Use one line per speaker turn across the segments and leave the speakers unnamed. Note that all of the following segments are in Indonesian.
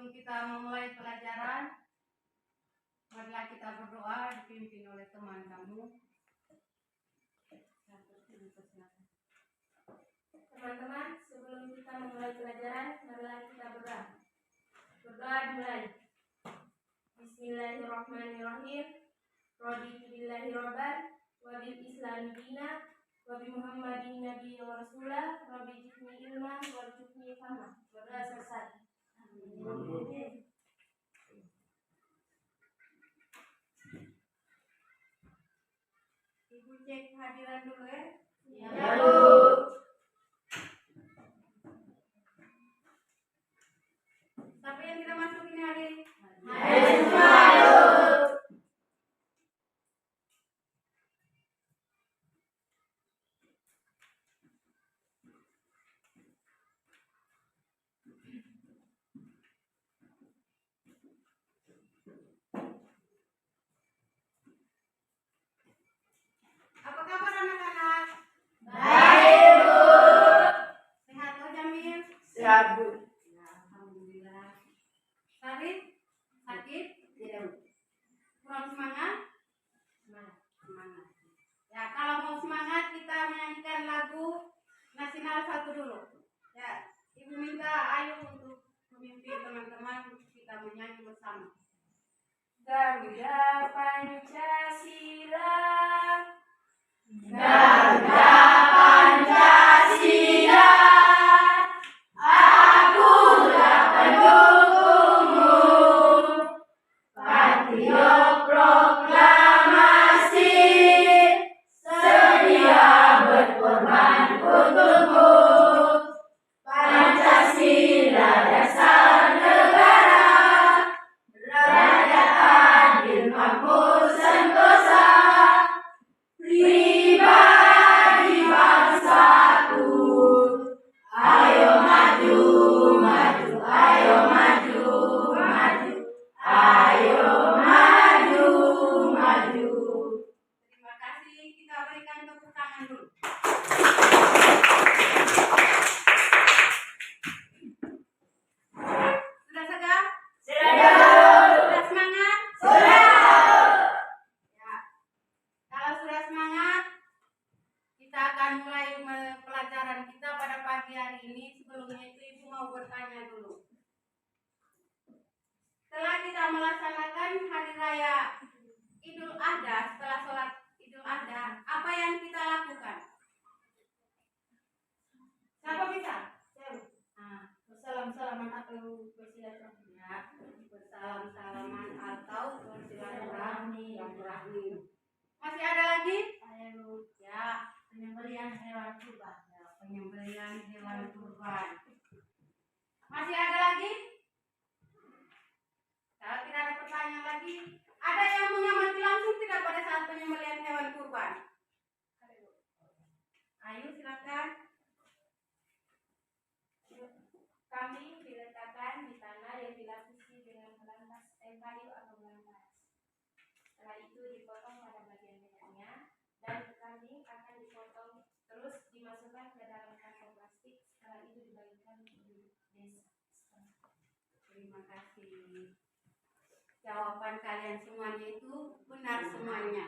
Sebelum kita memulai pelajaran, marilah kita berdoa dipimpin oleh teman kamu.
Teman-teman, sebelum kita memulai pelajaran, marilah kita berdoa. Berdoa dimulai. Bismillahirrahmanirrahim. Raditu billahi rabban wa bil islami dina wa bi Muhammadin nabiyyan wa rasulah rabbi zidni ilman warzuqni fahma. Berdoa selesai. Amin.
Ibu cek kehadiran dulu ya.
Ya, Bu.
Siapa yang kita masukin hari? Apa kabar anak-anak?
Baik, Bu.
Sehat toh Jamil?
Sehat, Bu.
Ya, alhamdulillah. Sarif? Sakit?
Tidak, Bu.
Kurang semangat?
Semangat.
Ya, kalau mau semangat kita menyanyikan lagu nasional satu dulu. Ya, Ibu minta Ayu untuk memimpin teman-teman kita menyanyi bersama.
Garuda Pancasila.
Garuda Pancasila, akulah pendukungmu. Patriot proklamasi, sedia berkorban untukmu. Pancasila dasar negara, rakyat adil makmur sentosa. Pribadi bangsaku, ayo maju, maju, ayo maju, maju, ayo maju, maju.
Terima kasih, kita berikan tepuk tangan dulu. Sudah segar? Sudah semangat? Ya. Kalau sudah semangat, kita akan mulai pelajaran kita pada pagi hari ini. Sebelumnya itu Ibu mau bertanya dulu. Setelah kita melaksanakan hari raya Idul Adha, setelah sholat Idul Adha, apa yang kita lakukan? Siapa bisa? Nah, bersalam-salaman atau bersilaturahmi? Ya, bersalam-salaman atau bersilaturahmi. Masih ada lagi? Ya, penyembelihan hewan kurban. Ya, penyembelihan hewan kurban. Masih ada lagi? Kalau tidak ada pertanyaan lagi, ada yang mengamati langsung tidak pada saat penyembelihan hewan kurban? Ayo silakan.
Kambing diletakkan di tanah yang dilapisi dengan melantas kayu atau melantas. Setelah itu dipotong pada bagian lehernya dan kambing akan dipotong terus dimasukkan ke dalam kantong plastik. Setelah itu dibagikan di desa.
Terima kasih. Jawaban kalian semuanya itu benar semuanya.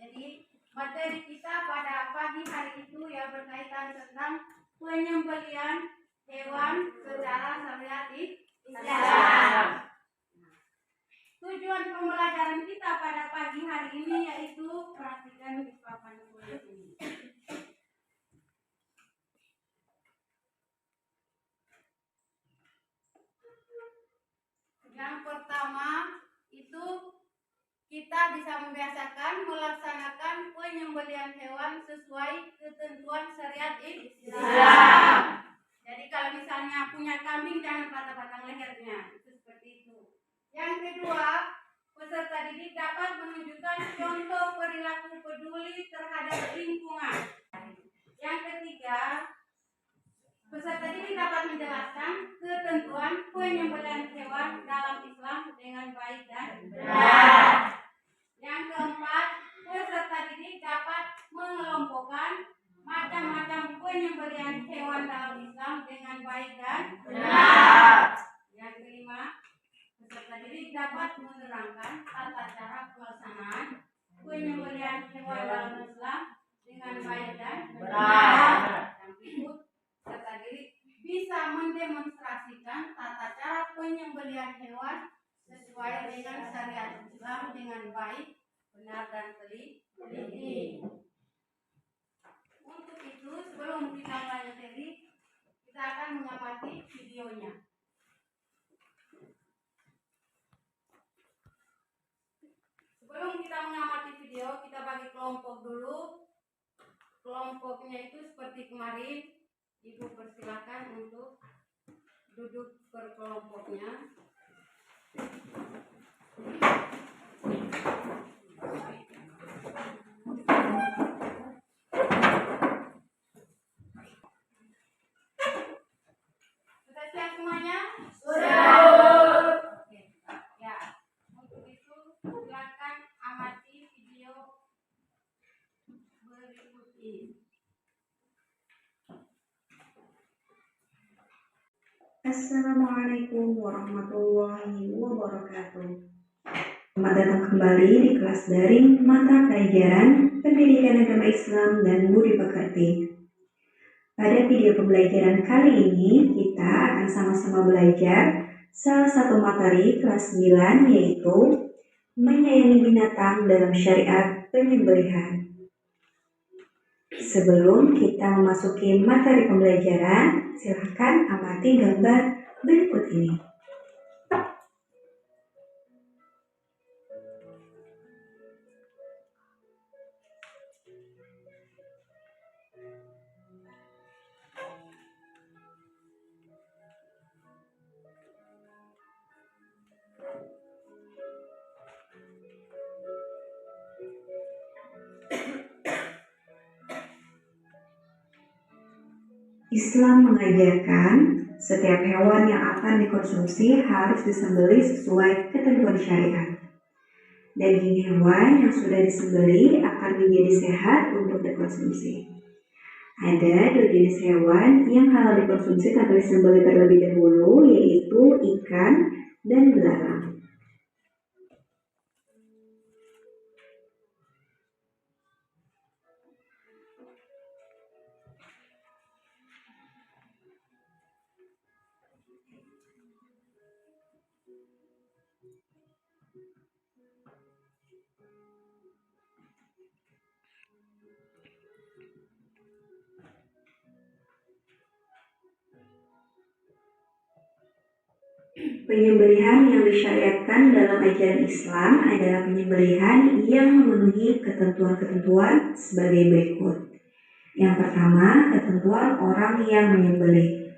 Jadi materi kita pada pagi hari itu yang berkaitan tentang penyembelihan hewan secara syariat Islam. Tujuan pembelajaran kita pada pagi hari ini yaitu perhatikan di papan tulis ini. Yang pertama itu kita bisa membiasakan melaksanakan penyembelihan hewan sesuai ketentuan syariat Islam. Jadi kalau misalnya punya kambing jangan patah-patah lehernya, itu seperti itu. Yang kedua, peserta didik dapat menunjukkan contoh perilaku peduli terhadap lingkungan. Yang ketiga, peserta didik dapat menjelaskan ketentuan penyembelihan hewan dalam Islam dengan baik dan benar. Yang keempat, peserta didik dapat mengelompokkan macam-macam penyembelihan hewan dalam Islam dengan baik dan benar. Yang kelima, dengan baik, benar dan teliti. Untuk itu, sebelum kita mulai materi, kita akan mengamati videonya. Sebelum kita mengamati video, kita bagi kelompok dulu. Kelompoknya itu seperti kemarin. Ibu persilakan untuk duduk per kelompoknya. Sudah siap semuanya?
Sudah.
Oke, ya. Untuk itu silakan amati video berikut ini.
Assalamualaikum warahmatullahi wabarakatuh. Selamat datang kembali di kelas daring mata pelajaran Pendidikan Agama Islam dan Budi Pekerti. Pada video pembelajaran kali ini, kita akan sama-sama belajar salah satu materi kelas 9, yaitu menyayangi binatang dalam syariat penyembelihan. Sebelum kita memasuki materi pembelajaran, silakan amati gambar berikut ini. Islam mengajarkan setiap hewan yang akan dikonsumsi harus disembelih sesuai ketentuan syariat. Daging hewan yang sudah disembelih akan menjadi sehat untuk dikonsumsi. Ada 2 jenis hewan yang halal dikonsumsi tanpa disembelih terlebih dahulu, yaitu ikan dan belalang. Penyembelihan yang disyariatkan dalam ajaran Islam adalah penyembelihan yang memenuhi ketentuan-ketentuan sebagai berikut. Yang pertama, ketentuan orang yang menyembelih.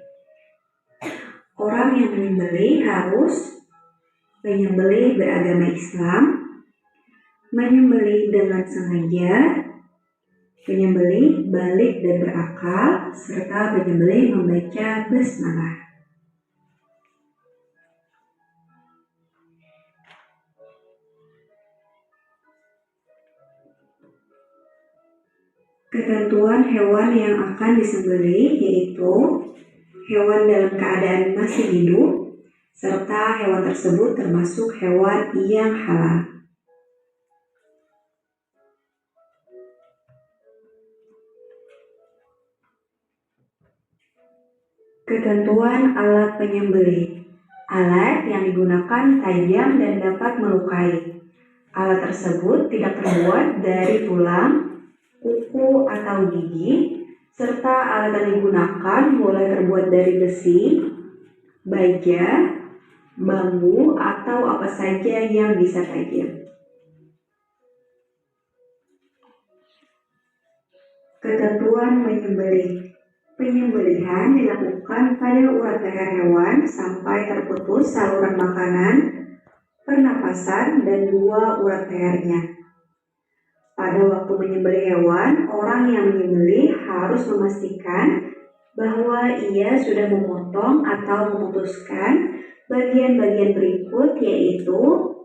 Orang yang menyembelih harus penyembelih beragama Islam, menyembelih dengan sengaja, penyembelih balik dan berakal, serta penyembelih membaca basmalah. Ketentuan hewan yang akan disembelih yaitu hewan dalam keadaan masih hidup, serta hewan tersebut termasuk hewan yang halal. Ketentuan alat penyembelih. Alat yang digunakan tajam dan dapat melukai. Alat tersebut tidak terbuat dari tulang, kuku atau gigi, serta alat yang digunakan boleh terbuat dari besi, baja, bambu, atau apa saja yang bisa tajam. Ketentuan menyembelih. Penyembelihan dilakukan pada urat leher hewan sampai terputus saluran makanan, pernapasan, dan 2 urat lehernya. Pada waktu menyembelih hewan, orang yang menyembelih harus memastikan bahwa ia sudah memotong atau memutuskan bagian-bagian berikut, yaitu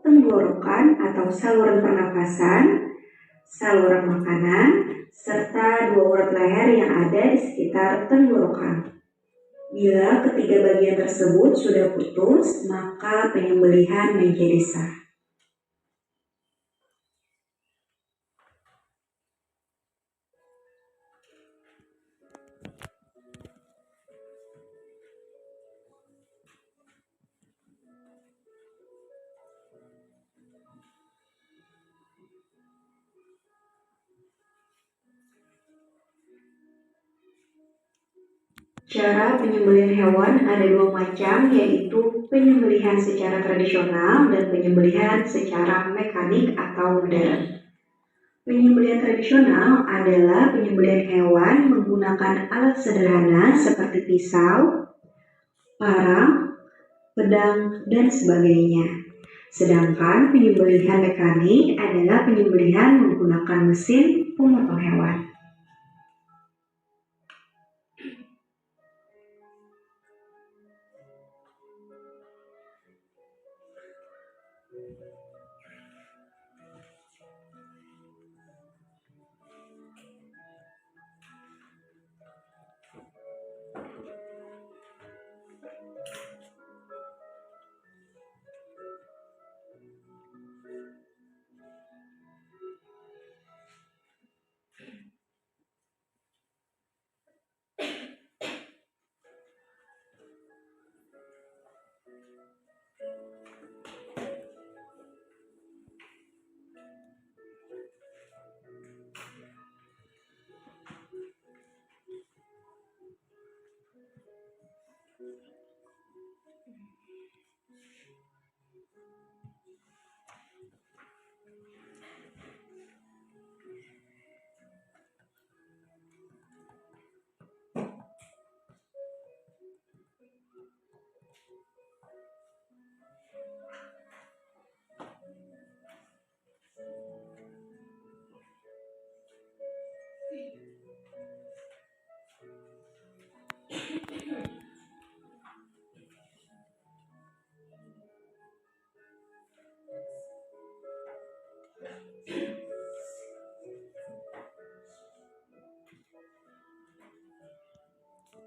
tenggorokan atau saluran pernapasan, saluran makanan, serta 2 urat leher yang ada di sekitar tenggorokan. Bila ketiga bagian tersebut sudah putus, maka penyembelihan menjadi sah. Cara penyembelihan hewan ada dua macam, yaitu penyembelihan secara tradisional dan penyembelihan secara mekanik atau modern. Penyembelihan tradisional adalah penyembelihan hewan menggunakan alat sederhana seperti pisau, parang, pedang, dan sebagainya. Sedangkan penyembelihan mekanik adalah penyembelihan menggunakan mesin pemotong hewan.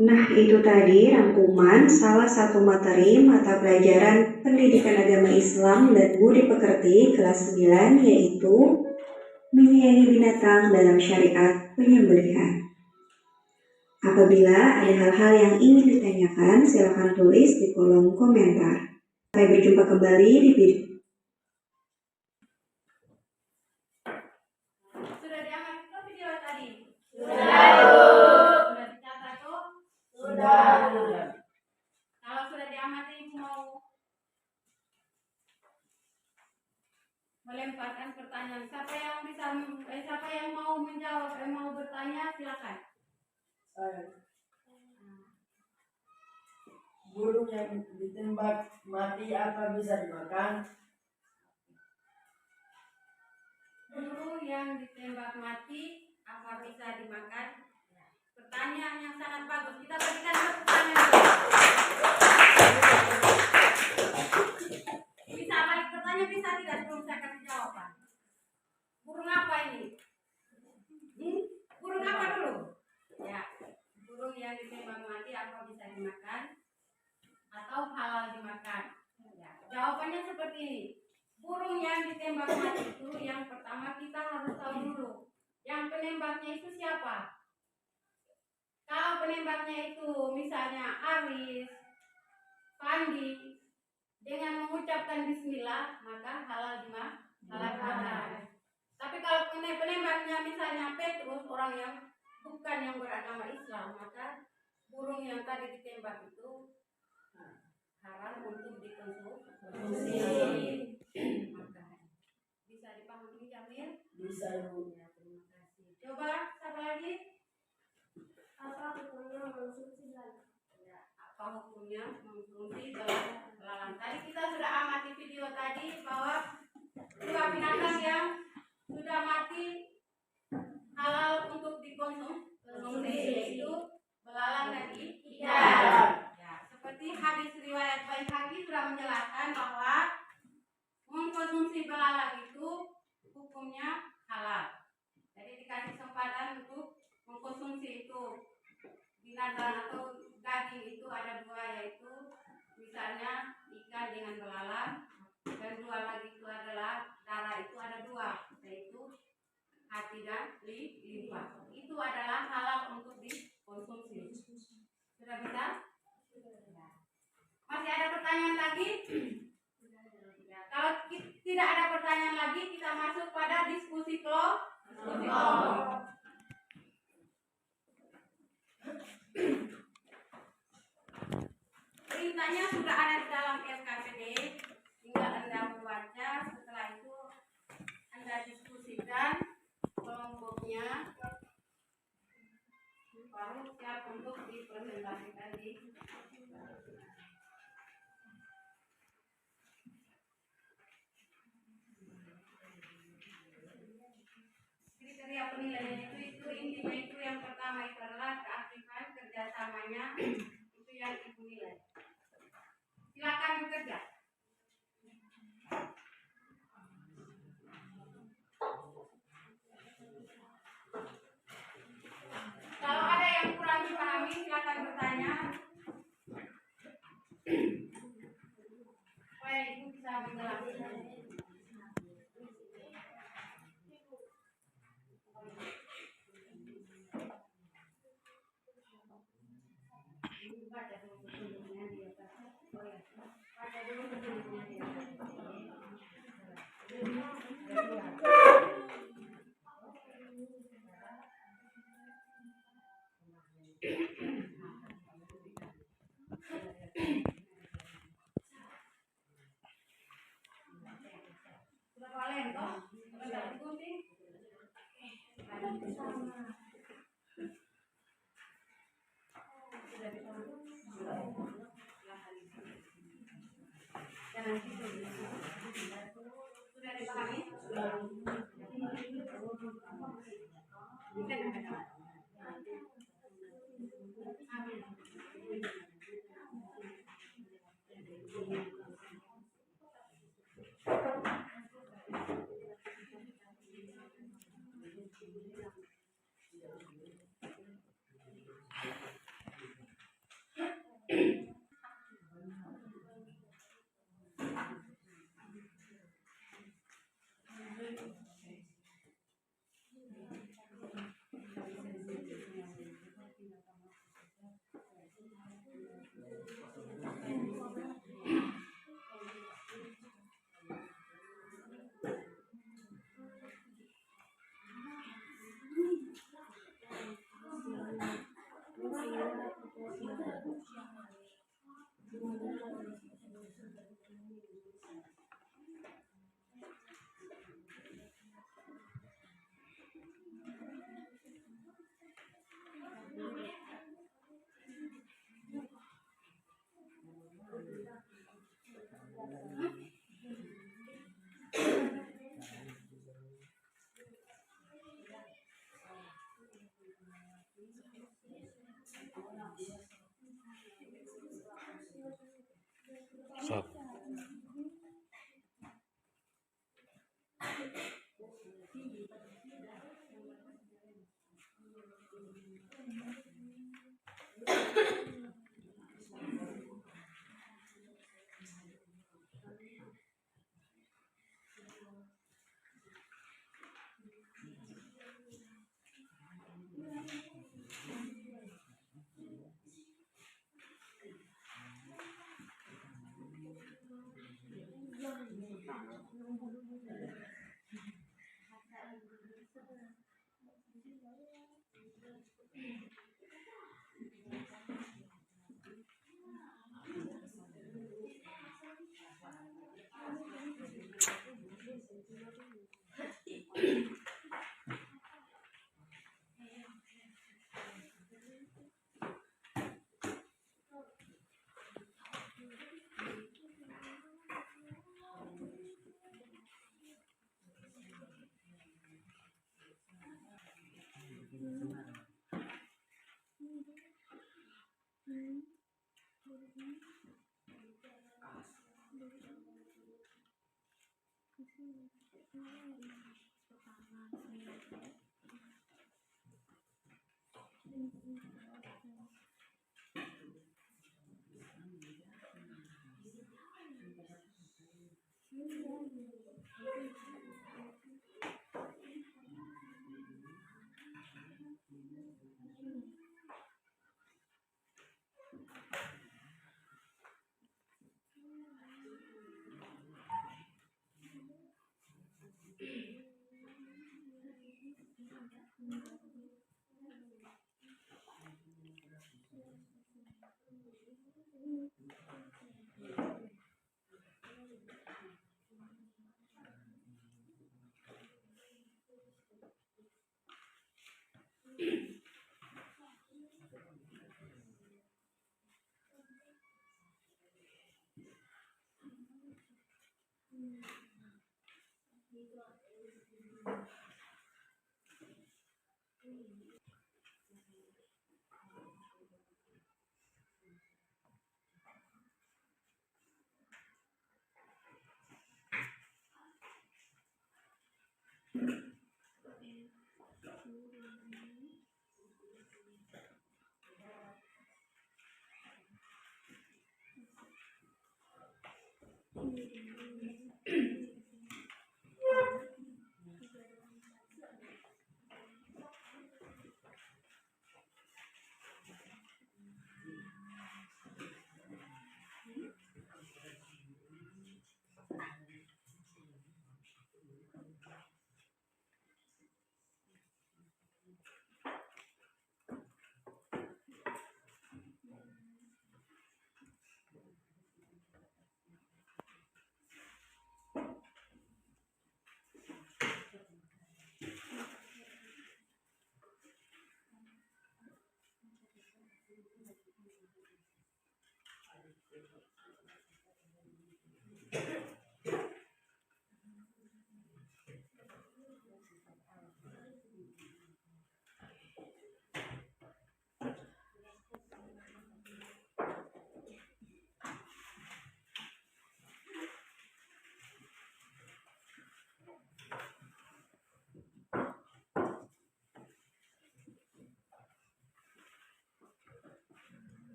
Nah, itu tadi rangkuman salah satu materi mata pelajaran Pendidikan Agama Islam dan Budi Pekerti kelas 9, yaitu menyayangi binatang dalam syariat penyembelihan. Apabila ada hal-hal yang ingin ditanyakan, silakan tulis di kolom komentar. Sampai berjumpa kembali di video.
Sudah diamati ke video tadi?
Sudah.
Sudah dicatat tuh?
Sudah.
Kalau sudah diamati, Ibu mau melemparkan pertanyaan. Siapa yang mau menjawab, mau bertanya, silakan.
Burung yang ditembak mati apa bisa dimakan?
Burung yang ditembak mati apa bisa dimakan? Pertanyaan yang sangat bagus. Kita berikan pertanyaan. Bisa balik pertanyaan, bisa tidak sebelum saya kasih jawaban? Burung apa ini? Burung apa dulu? Ya, burung yang ditembak mati apa bisa dimakan atau halal dimakan? Ya, jawabannya seperti ini. Burung yang ditembak mati itu yang pertama kita harus tahu dulu, yang penembaknya itu siapa? Kalau penembaknya itu misalnya Aris, Pandi, dengan mengucapkan bismillah, maka halal dimakan. Tapi kalau penembaknya misalnya Petrus, orang yang bukan yang beragama Islam, maka burung yang tadi ditembak itu haram untuk dikonsumsi. Bisa dipahami, Jamil?
Bisa, Bu.
Ya, terima kasih. Coba siapa lagi?
Apa hukumnya mengonsumsi belalang?
Ya, apa hukumnya mengonsumsi belalang? Tadi kita sudah amati video tadi bahwa dua binatang yang sudah mati halal untuk dikonsumsi, yaitu belalang dan ikan. Ya, seperti hadis riwayat Baihaqi sudah menjelaskan bahwa mengkonsumsi belalang itu hukumnya halal. Jadi dikasih kesempatan untuk mengkonsumsi itu binatang atau daging itu ada dua, yaitu misalnya ikan dengan belalang, dan dua lagi itu adalah darah itu ada dua, yaitu hati dan limpa. Itu adalah halal untuk dikonsumsi. Sudah bisa? Ya. Masih ada pertanyaan lagi? Ya, kalau tidak ada pertanyaan lagi, kita masuk pada diskusi kelompok. baru siap untuk dipresentasikan di kriteria penilaian itu intinya itu yang pertama itu adalah keaktifan kerjasamanya itu yang ibu nilai. Silakan bekerja. Kalau ada yang kurang dipahami silakan bertanya supaya ibu bisa menjelaskan. Baca dulu sebelumnya di atas. Oh ya, baca dulu sebelumnya di atas. Sudah balen toh? Sudah digunting? Jangan gitu. Sudah dipahami?
Sok.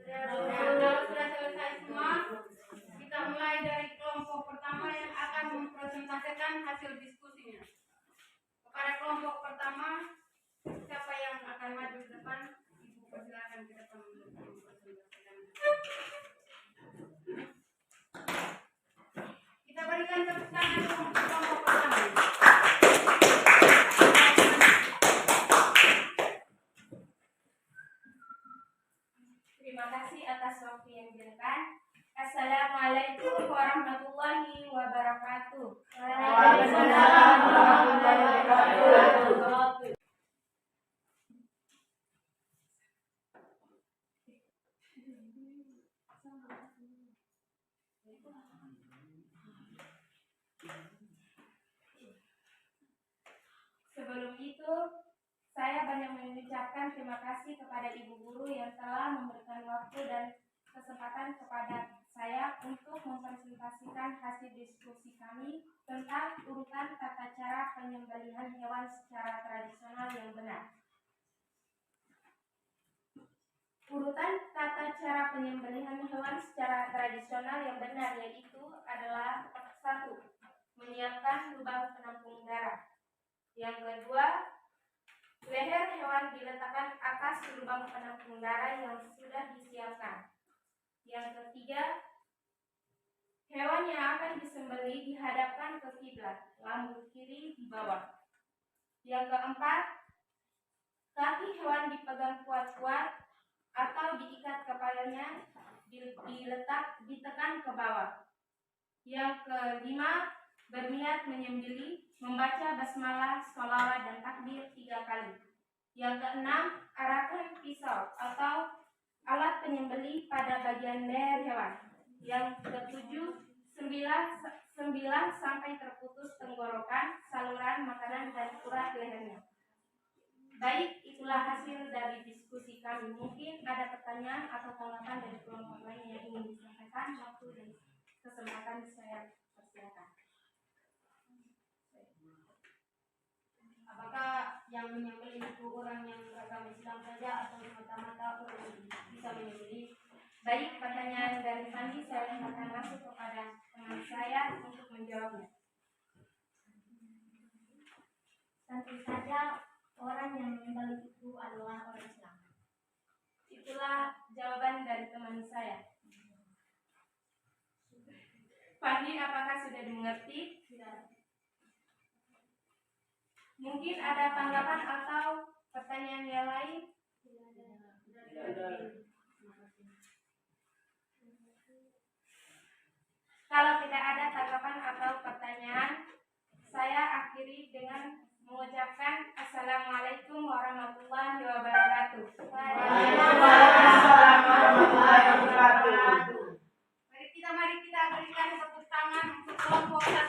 Kalau sudah selesai semua, kita mulai dari kelompok pertama yang akan mempresentasikan hasil diskusinya. Kepada kelompok pertama, siapa yang akan maju ke depan? Ibu persilakan ke depan untuk mempresentasikan. Kita berikan tepuk tangan untuk kelompok pertama.
Terima kasih atas waktu yang diberikan. Assalamualaikum warahmatullahi wabarakatuh.
Waalaikumsalam warahmatullahi wabarakatuh.
Sebelum itu, saya banyak mengucapkan terima kasih kepada ibu guru yang telah memberikan waktu dan kesempatan kepada saya untuk mempresentasikan hasil diskusi kami tentang urutan tata cara penyembelihan hewan secara tradisional yang benar. Urutan tata cara penyembelihan hewan secara tradisional yang benar yaitu adalah 1. Menyiapkan lubang penampung darah. Yang kedua, leher hewan diletakkan atas lubang penampung darah yang sudah disiapkan. Yang ketiga, hewan yang akan disembelih dihadapkan ke kiblat, lambung kiri di bawah. Yang keempat, kaki hewan dipegang kuat-kuat atau diikat kepalanya, ditekan ke bawah. Yang kelima, berniat menyembelih, membaca basmalah, sholawat dan takbir 3 kali. Yang keenam, arahkan pisau atau alat penyembelih pada bagian leher hewan. Yang ketujuh, sembilan sampai terputus tenggorokan, saluran makanan dan urat lehernya. Baik, itulah hasil dari diskusi kami. Mungkin ada pertanyaan atau tanggapan dari kelompok lain yang ingin disampaikan. Waktu dan kesempatan saya persilakan.
Apakah yang menyembelih itu orang yang beragama Islam saja atau semata-mata orang bisa menyembelih?
Baik, pertanyaan dari Fandi saya akan masuk kepada teman saya untuk menjawabnya.
Tentu saja orang yang menyembelih itu adalah orang Islam.
Itulah jawaban dari teman saya. Fandi, apakah sudah dimengerti?
Tidak.
Mungkin ada tanggapan atau pertanyaan yang lain? Kalau tidak ada tanggapan atau pertanyaan, saya akhiri dengan mengucapkan Assalamualaikum warahmatullahi wabarakatuh.
Waalaikumsalam warahmatullahi wabarakatuh.
Mari kita berikan tepuk tangan untuk kelompok 1.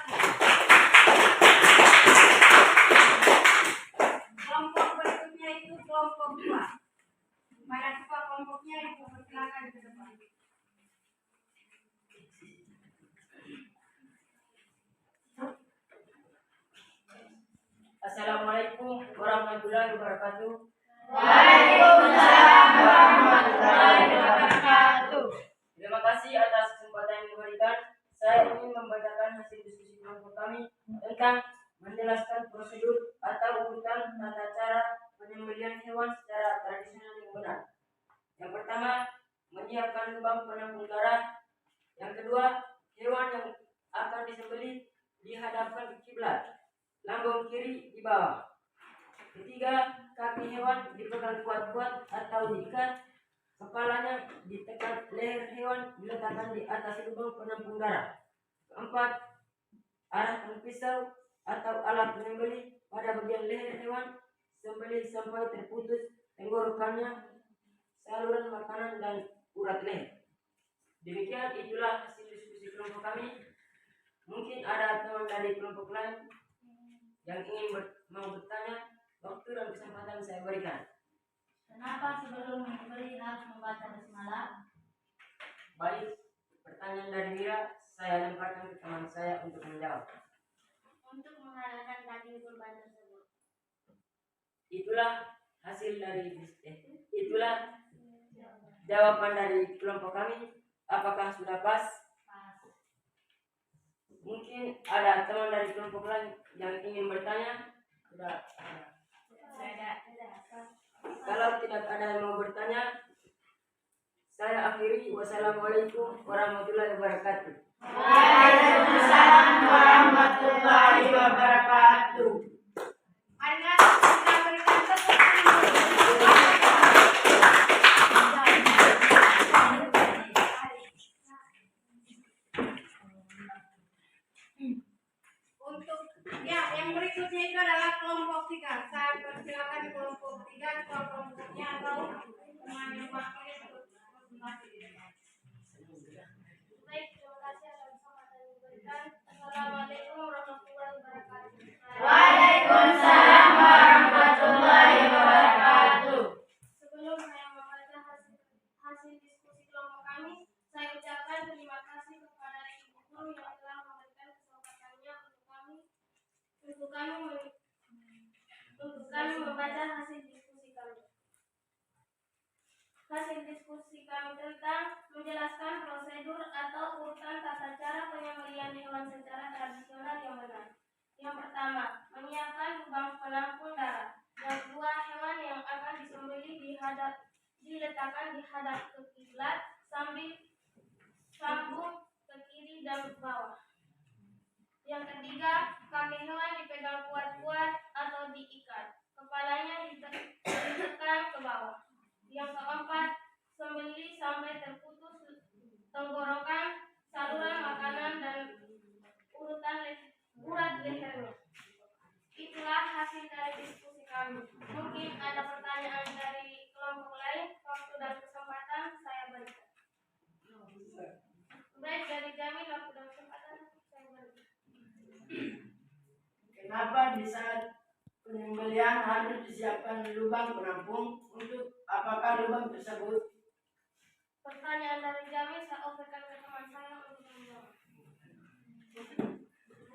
Kelompok berikutnya itu kelompok 2. Pada kelompoknya Ibu persilakan ke depan.
Assalamualaikum warahmatullahi wabarakatuh.
Waalaikumsalam warahmatullahi wabarakatuh.
Terima kasih atas kesempatan yang diberikan. Saya ingin membacakan hasil diskusi kelompok kami tentang menjelaskan prosedur atau urutan tata cara penyembelihan hewan secara tradisional yang benar. Yang pertama, menyiapkan lubang penampung darah. Yang kedua, hewan yang akan disembelih dihadapkan ke kiblat, lambung kiri di bawah. Ketiga, kaki hewan dipegang kuat-kuat atau diikat, kepalanya ditekan, leher hewan diletakkan di atas lubang penampung darah. Keempat, arahkan pisau atau alat penyembelih pada bagian leher hewan sembelih sampai terputus tenggorokannya, saluran makanan dan urat leher. Demikian itulah hasil diskusi kelompok kami. Mungkin ada teman dari kelompok lain yang ingin mau bertanya. Waktu dan kesempatan saya berikan.
Kenapa sebelum menyembelih harus membaca basmalah?
Baik, pertanyaan dari Mira saya lemparkan ke teman saya untuk menjawab.
Untuk menghalalkan daging kurban tersebut.
Itulah jawaban dari kelompok kami. Apakah sudah pas? Mungkin ada teman dari kelompok lain yang ingin bertanya. Sudah. Kalau tidak ada yang mau bertanya, saya akhiri. Wassalamualaikum warahmatullahi wabarakatuh.
Waalaikumsalam warahmatullahi wabarakatuh. Marilah kita berikan tepuk untuk yang berikutnya itu adalah kelompok 3. Saya persilakan kelompok 3 kelompoknya atau teman yang pakai
Baik, terima kasih atas kesempatan yang diberikan. Assalamualaikum warahmatullahi wabarakatuh.
Waalaikumsalam warahmatullahi wabarakatuh.
Sebelum saya membaca hasil diskusi kelompok kami, saya ucapkan terima kasih kepada Ibu Guru yang telah memberikan kesempatannya untuk kami membaca hasil diskusi kami. Hasil diskusi kami tentang menjelaskan prosedur atau urutan tata cara penyembelihan hewan secara tradisional yang benar. Yang pertama, menyiapkan lubang penampung darah. Yang kedua, hewan yang akan disembelih diletakkan di hadap ke kiblat sambil sambung ke kiri dan bawah. Yang ketiga, kaki hewan dipegang kuat-kuat atau diikat, kepalanya ditekan ke bawah. Yang keempat, sembelih sampai terputus tenggorokan, saluran makanan dan urat lehernya. Itulah hasil dari diskusi kami. Mungkin ada pertanyaan dari kelompok lain. Waktu dan kesempatan saya berikan. Baik, dari Jamil, waktu dan kesempatan saya berikan.
Kenapa di saat penyembelihan harus disiapkan lubang penampung? Untuk apakah lubang tersebut?
Pertanyaan dari Jamil saya offerkan ke teman saya untuk menjawab.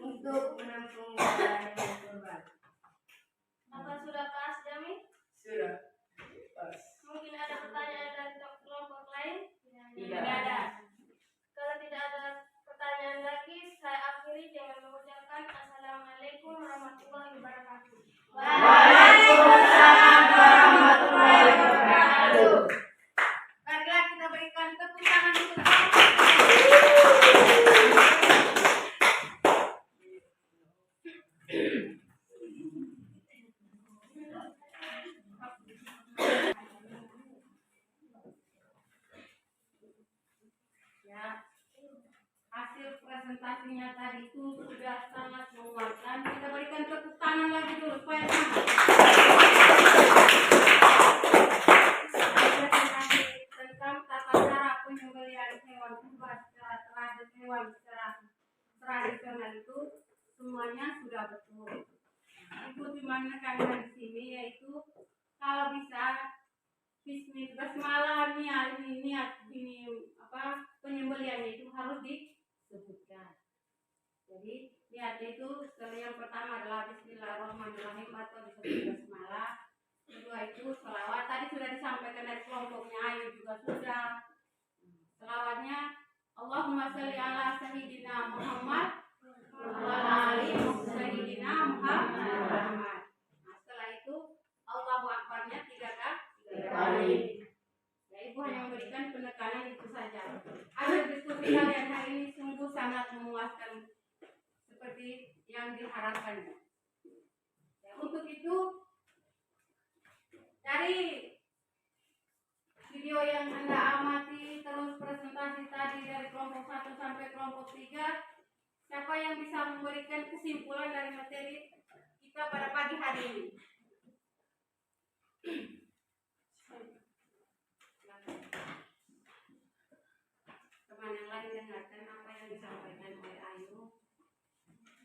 Untuk menampung darah hewan kurban.
Apa sudah pas, Jamil?
Sudah pas.
Mungkin ada pertanyaan dari kelompok lain?
Tidak
ada. Kalau tidak ada pertanyaan lagi, saya akhiri dengan mengucapkan Assalamualaikum warahmatullahi wabarakatuh.
Waalaikumsalam warahmatullahi wabarakatuh. Marilah kita berikan tepuk tangan untuk ya. Hasil presentasinya tadi itu sudah sangat memuaskan. Kita berikan tepuk tangan lagi dulu supaya semangat. Presentasi tentang tata cara penyembelihan hewan kurban secara tradisional itu semuanya sudah betul. Itu dimanfaatkan dari sini yaitu kalau bisa bismillah ini penyembelihan itu harus disebutkan. Jadi lihat itu yang pertama adalah bismillahirrahmanirrahim. Bismillahirrahmanirrahim atau disebut basmalah. Kedua itu selawat, tadi sudah disampaikan dari kelompoknya Ayu juga sudah. Selawatnya Allahumma sholli ala sayyidina Muhammad wa ali sayyidina Muhammad. Nah, setelah itu Allahu Akbarnya 3 kali. Ya, Ibu hanya memberikan penekanan itu saja. Akhir diskusi kalian hari ini sungguh sangat memuaskan seperti yang diharapkan. Ya, untuk itu dari video yang Anda amati terus presentasi tadi dari kelompok 1 sampai kelompok 3, siapa yang bisa memberikan kesimpulan dari materi kita pada pagi hari ini? Teman yang lain dengarkan apa yang disampaikan oleh Ayu.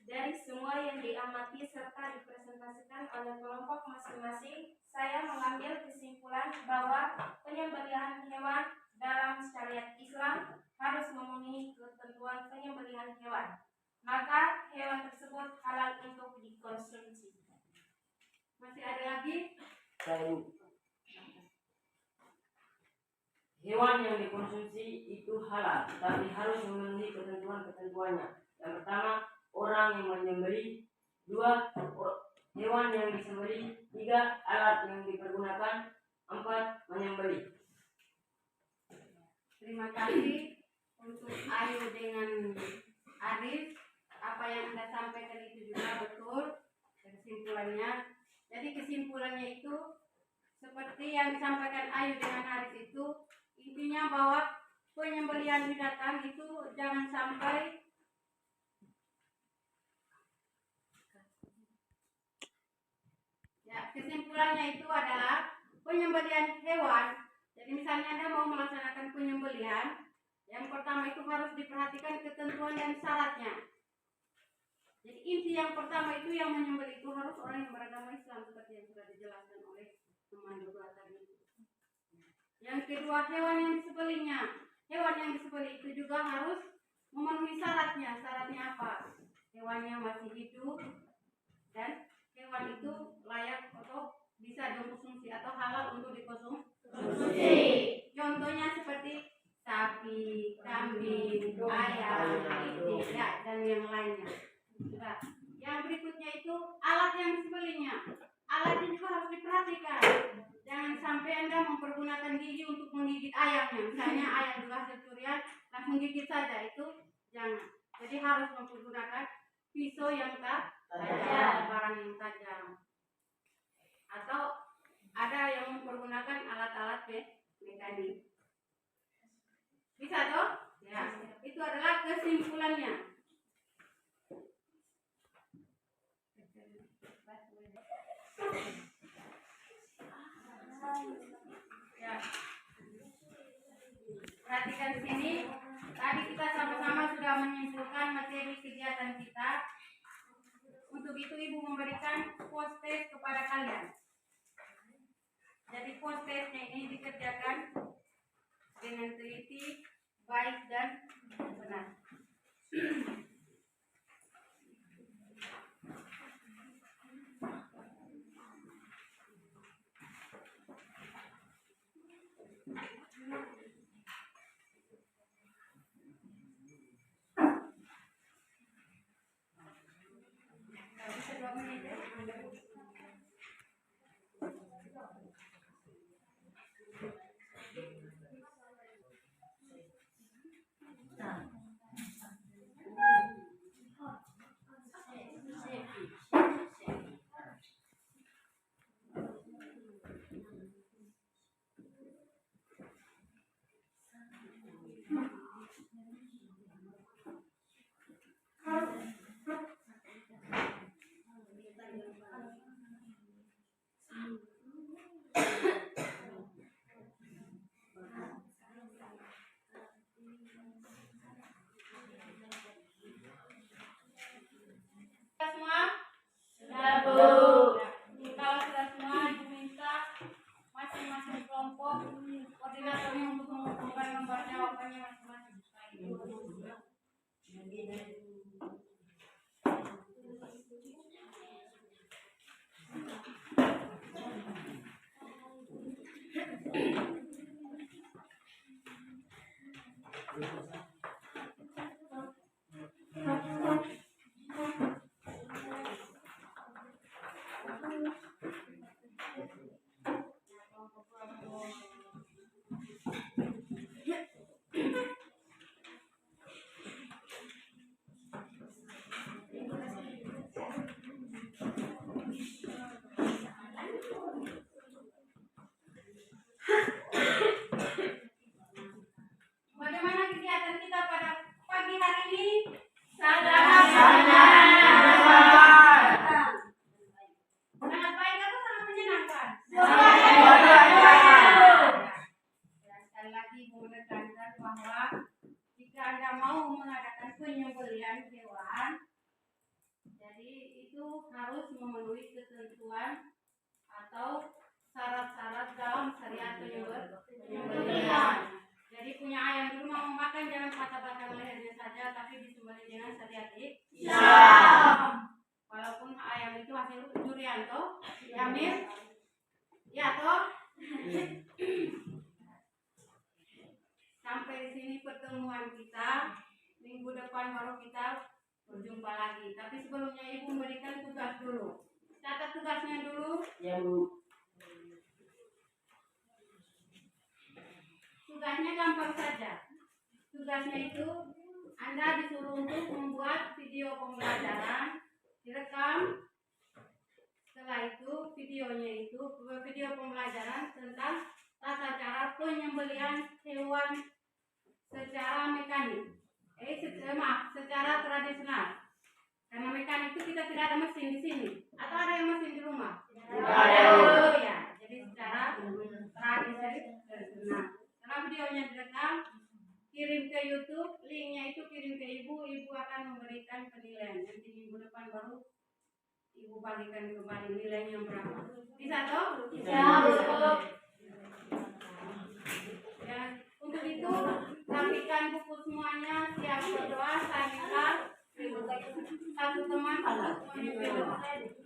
Dari semua yang diamati serta dipresentasikan oleh kelompok masing-masing, saya mengambil kesimpulan bahwa penyembelihan hewan dalam syariat Islam harus memenuhi ketentuan penyembelihan hewan. Maka hewan tersebut halal untuk dikonsumsi.
Masih ada lagi?
Hewan yang dikonsumsi itu halal, tapi harus memenuhi ketentuan-ketentuannya. Yang pertama, orang yang menyembelih. 2, hewan yang disembelih. 3, alat yang dipergunakan. 4, menyembelih.
Terima kasih untuk Ayu dengan Arif. Apa yang Anda sampaikan itu juga betul kesimpulannya. Jadi kesimpulannya itu seperti yang disampaikan Ayu dengan Arif itu, intinya bahwa penyembelihan binatang itu jangan sampai kesimpulannya itu adalah penyembelihan hewan. Jadi misalnya Anda mau melaksanakan penyembelihan, yang pertama itu harus diperhatikan ketentuan dan syaratnya. Jadi inti yang pertama itu yang menyembelih itu harus orang yang beragama Islam seperti yang sudah dijelaskan oleh teman juga tadi. Yang kedua, hewan yang disembelihnya. Hewan yang disembelih itu juga harus memenuhi syaratnya. Syaratnya apa? Hewannya masih hidup dan hewan itu layak atau bisa dikonsumsi atau halal untuk dikonsumsi. Contohnya seperti sapi, kambing, ayam, itik, ya, dan yang lainnya. Sudah. Yang berikutnya itu alat yang disembelihnya. Alatnya juga harus diperhatikan. Jangan sampai Anda mempergunakan gigi untuk menggigit ayamnya. Misalnya ayam juga hasil curian, langsung gigit saja, itu jangan. Jadi harus mempergunakan pisau yang tajam, barang yang tajam. Atau ada yang mempergunakan alat-alat mekanik. Bisa toh? Ya, itu adalah kesimpulannya. Ya. Perhatikan di sini. Tadi kita sama-sama sudah menyimpulkan materi kegiatan kita. Untuk itu Ibu memberikan post test kepada kalian. Jadi post testnya ini dikerjakan dengan teliti, baik dan benar. Bagaimana kegiatan kita pada pagi hari ini? Sangat baik atau sangat menyenangkan? Sekali lagi Ibu menekankan bahwa jika Anda mau mengadakan penyembelihan hewan, jadi itu harus memenuhi ketentuan atau syarat-syarat dalam syariat penyembelihan. Jadi punya ayam dulu mau makan jangan patah-patah lehernya saja, tapi disembelih dengan syariat Islam. Walaupun ayam itu hasil curian toh, Yamir, ya toh. Sampai di sini pertemuan kita. Minggu depan baru kita berjumpa lagi. Tapi sebelumnya Ibu memberikan tugas dulu. Catat tugasnya dulu.
Ya Bu.
Tugasnya gampang saja. Tugasnya itu Anda disuruh untuk membuat video pembelajaran, direkam. Setelah itu videonya itu video pembelajaran tentang tata cara penyembelihan hewan secara mekanik. Secara tradisional. Karena mekanik itu kita tidak ada mesin di sini. Atau ada yang mesin di rumah? Ada. Ya. Jadi secara tradisional. Karena videonya direkam, kirim ke YouTube, linknya itu kirim ke Ibu. Ibu akan memberikan penilaian. Nanti minggu depan baru Ibu bagikan kembali nilainya berapa. Bisa toh? Bisa. Ya, untuk itu rapikan buku semuanya, siap berdoa. Saya minta satu teman untuk memimpin.